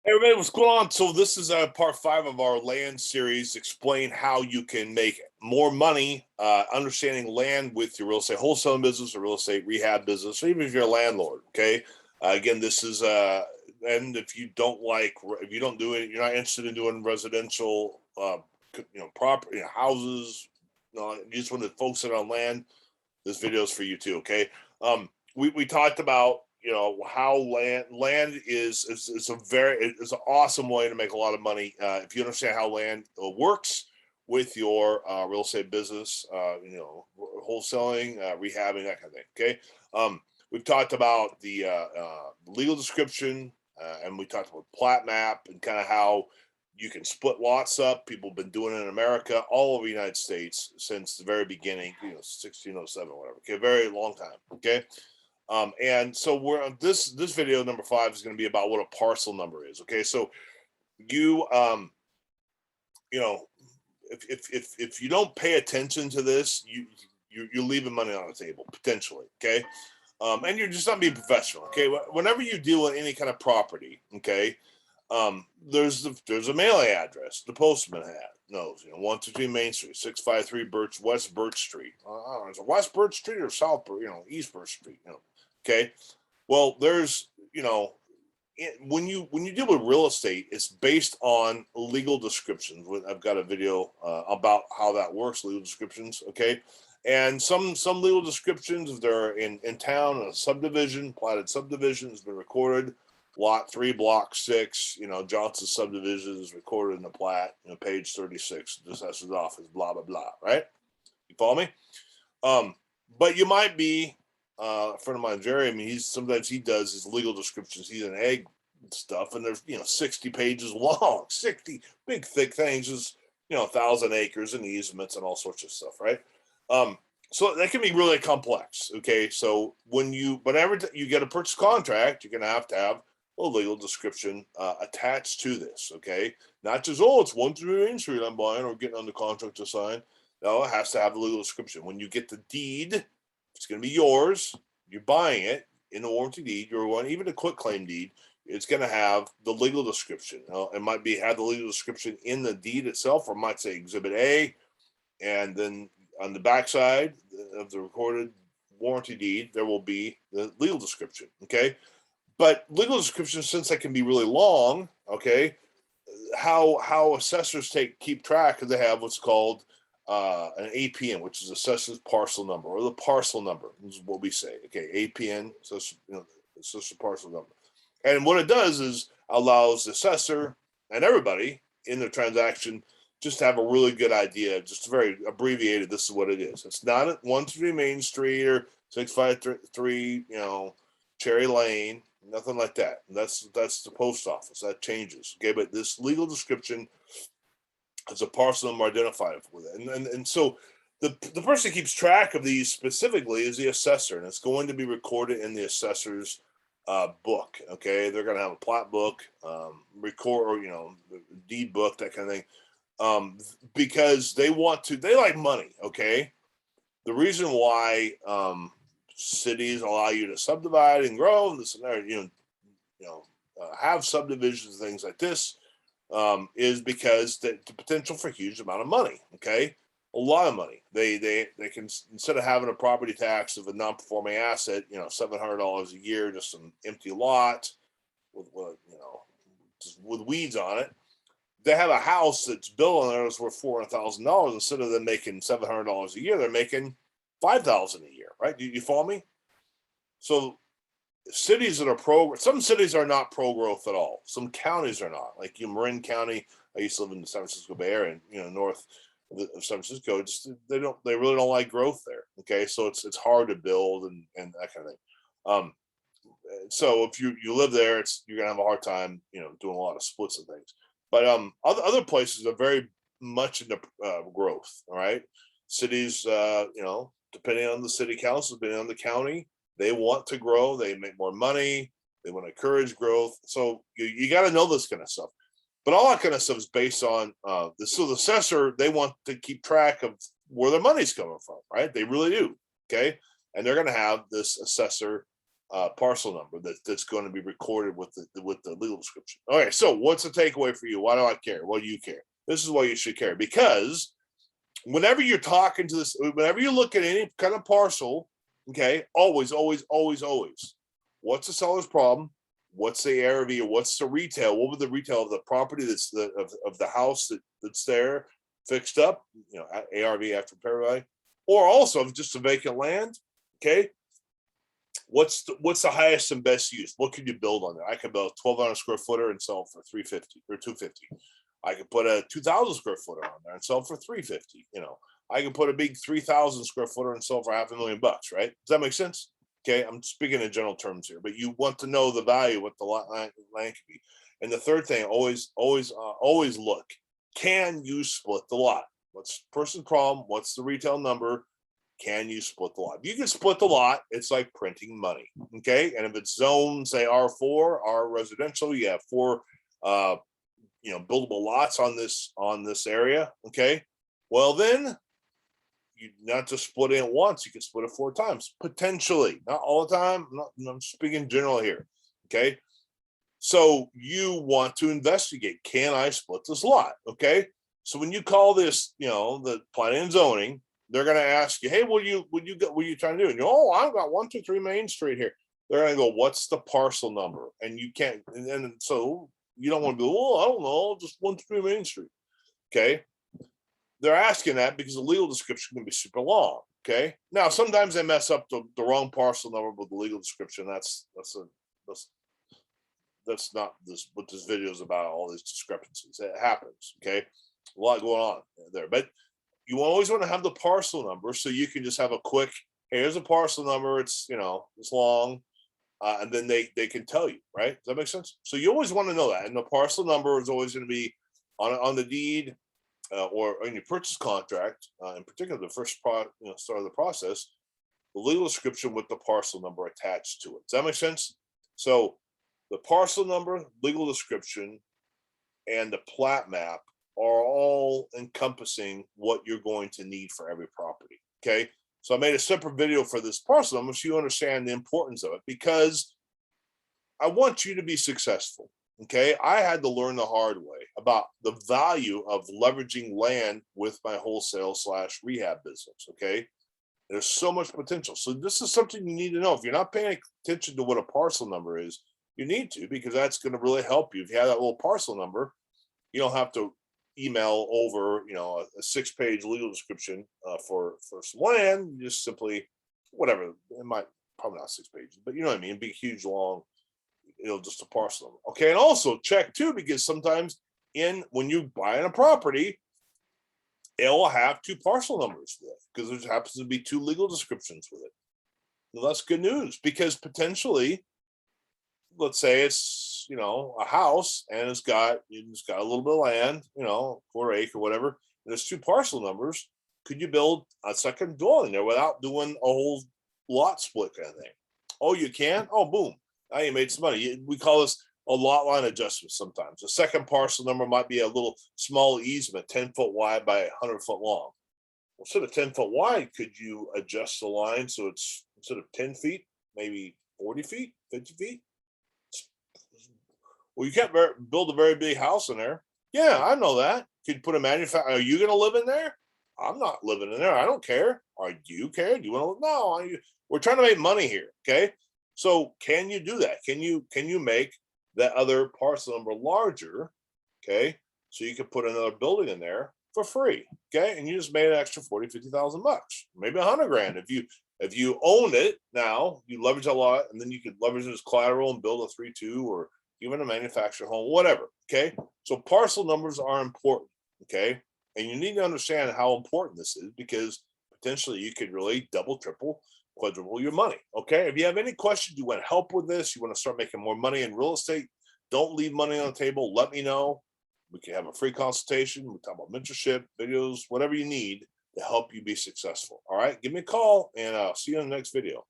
Hey everybody, what's going on? So this is part 5 of our land series. Explain how you can make more money, understanding land with your real estate wholesaling business or real estate rehab business, or even if you're a landlord. Okay. Again, this is and if you don't do it, you're not interested in doing residential, property, houses. No, you just want to focus it on land. This video is for you too. Okay. We talked about how land is a it's an awesome way to make a lot of money if you understand how land works with your real estate business, wholesaling, rehabbing, that kind of thing. Okay. We've talked about the legal description, and we talked about plat map and kind of how you can split lots up. People have been doing it in America, all over the United States since the very beginning, 1607 or whatever. Okay, very long time. Okay. And so we're on this video number 5 is going to be about what a parcel number is. Okay, so you you know if you don't pay attention to this, you're leaving money on the table potentially. Okay, and you're just not being professional. Okay, whenever you deal with any kind of property, okay, there's a mailing address. The postman knows, 123 Main Street, 653 West Birch Street. I don't know, is it West Birch Street or South, East Birch Street? Okay. Well, there's, when you deal with real estate, it's based on legal descriptions. I've got a video about how that works, legal descriptions. Okay. And some legal descriptions, if they're in town, a subdivision, platted subdivision has been recorded. Lot 3, block 6, Johnson subdivision is recorded in the plat, page 36, assessor's office, blah, blah, blah, right? You follow me? But you might be, a friend of mine, Jerry, I mean, sometimes he does his legal descriptions, he's an egg stuff, and there's, 60 pages long, 60 big, thick things, is, 1,000 acres and easements and all sorts of stuff, right? So that can be really complex. Okay. So whenever you get a purchase contract, you're going to have a legal description attached to this. Okay. Not just, it's 123 Main Street I'm buying or getting under contract to sign. No, it has to have a legal description. When you get the deed, it's going to be yours. You're buying it in the warranty deed. You're one, even a quick claim deed. It's going to have the legal description. It might have the legal description in the deed itself, or it might say Exhibit A, and then on the backside of the recorded warranty deed, there will be the legal description. Okay. But legal descriptions, since they can be really long, okay, how assessors keep track, because they have what's called an APN, which is assessor's parcel number, or the parcel number is what we say. Okay, APN, assessor parcel number. And what it does is allows the assessor and everybody in the transaction just to have a really good idea, just very abbreviated. This is what it is. It's not at 123 Main Street or 653, Cherry Lane, nothing like that. That's the post office. That changes. Okay, but this legal description is a parcel number identified with it. And so the person who keeps track of these specifically is the assessor, and it's going to be recorded in the assessor's book. Okay, they're going to have a plat book, record, or deed book, that kind of thing. Because they like money. Okay. The reason why cities allow you to subdivide and grow and this and that, have subdivisions, things like this, is because the potential for huge amount of money. Okay. A lot of money. They can, instead of having a property tax of a non-performing asset, $700 a year, just an empty lot with just with weeds on it, they have a house that's built on there that's worth $400,000. Instead of them making $700 a year, they're making $5,000 a year, right? You follow me? So cities that are some cities are not pro growth at all. Some counties are not. Like Marin County, I used to live in the San Francisco Bay Area, and north of San Francisco. They really don't like growth there. Okay, so it's hard to build and that kind of thing. So if you live there, you're gonna have a hard time, doing a lot of splits and things. But other places are very much into growth. All right, cities, depending on the city council, depending on the county, they want to grow. They make more money. They want to encourage growth. So you got to know this kind of stuff. But all that kind of stuff is based on so the assessor, they want to keep track of where their money's coming from, right? They really do. Okay, and they're going to have this assessor parcel number that's going to be recorded with the legal description. Okay, so what's the takeaway for you? Why do I care? Why do you care? This is why you should care, because whenever you're talking to this, whenever you look at any kind of parcel, okay, always, what's the seller's problem? What's the ARV, or what's the retail? What would the retail of the property that's of the house that's there fixed up, ARV after repair value, or also just a vacant land? Okay, what's the highest and best use? What can you build on there? I could build a 1,200 square footer and sell for $350 or $250. I could put a 2,000 square footer on there and sell for $350. I can put a big 3,000 square footer and sell for $500,000, right? Does that make sense? Okay, I'm speaking in general terms here, but you want to know the value, what the land can be. And the third thing, always look, can you split the lot? What's the person's problem? What's the retail number? Can you split the lot? If you can split the lot, it's like printing money, okay? And if it's zoned, say R4, R residential, you have 4 buildable lots on this area, okay? Well, then you not just split it once, you can split it 4 times, potentially, not all the time. I'm speaking general here, okay? So you want to investigate, can I split this lot, okay? So when you call this, the planning and zoning, they're going to ask you, hey, what are you trying to do? And I've got 123 Main Street here. They're going to go, what's the parcel number? And you can't, and so you don't want to go, I don't know, just 123 Main Street, okay? They're asking that because the legal description can be super long. Okay. Now, sometimes they mess up the wrong parcel number with the legal description. That's not what this video is about, all these discrepancies. It happens. Okay. A lot going on there, but you always want to have the parcel number so you can just have a quick, hey, here's a parcel number. It's, it's long. And then they can tell you, right? Does that make sense? So you always want to know that. And the parcel number is always going to be on the deed, or in your purchase contract, in particular, the first start of the process, the legal description with the parcel number attached to it. Does that make sense? So the parcel number, legal description, and the plat map are all encompassing what you're going to need for every property. Okay. So I made a separate video for this parcel number so you understand the importance of it, because I want you to be successful. Okay, I had to learn the hard way about the value of leveraging land with my wholesale/rehab business. Okay, there's so much potential. So this is something you need to know. If you're not paying attention to what a parcel number is, you need to, because that's going to really help you. If you have that little parcel number, you don't have to email over, a 6-page legal description for some land. You just simply, whatever, it might probably not 6 pages, but you know what I mean, big, huge, long. Just a parcel number. Okay, and also check too, because sometimes when you buy in a property, it'll have 2 parcel numbers with it, because there happens to be 2 legal descriptions with it. Well, that's good news, because potentially, let's say it's a house and it's got a little bit of land, quarter acre, whatever. And there's 2 parcel numbers. Could you build a second dwelling there without doing a whole lot split kind of thing? Oh, you can? Oh, boom. Now you made some money. We call this a lot line adjustment sometimes. The second parcel number might be a little small easement, 10-foot wide by 100-foot long. Well, instead of 10-foot wide, could you adjust the line so it's instead of 10 feet, maybe 40 feet, 50 feet? Well, you can't build a very big house in there. Yeah, I know that. Could you put a manufacturer? Are you going to live in there? I'm not living in there. I don't care. Do you care? Do you want to? No, we're trying to make money here. Okay. So can you do that? Can you make that other parcel number larger? Okay. So you could put another building in there for free. Okay. And you just made an extra 40, 50,000 bucks, maybe $100,000. If you own it now, you leverage a lot, and then you could leverage it as collateral and build a 3-2 or even a manufactured home, whatever. Okay. So parcel numbers are important. Okay. And you need to understand how important this is, because potentially you could really double, triple, quadruple your money. Okay. If you have any questions, you want help with this, you want to start making more money in real estate, don't leave money on the table. Let me know. We can have a free consultation. We talk about mentorship, videos, whatever you need to help you be successful. All right. Give me a call, and I'll see you in the next video.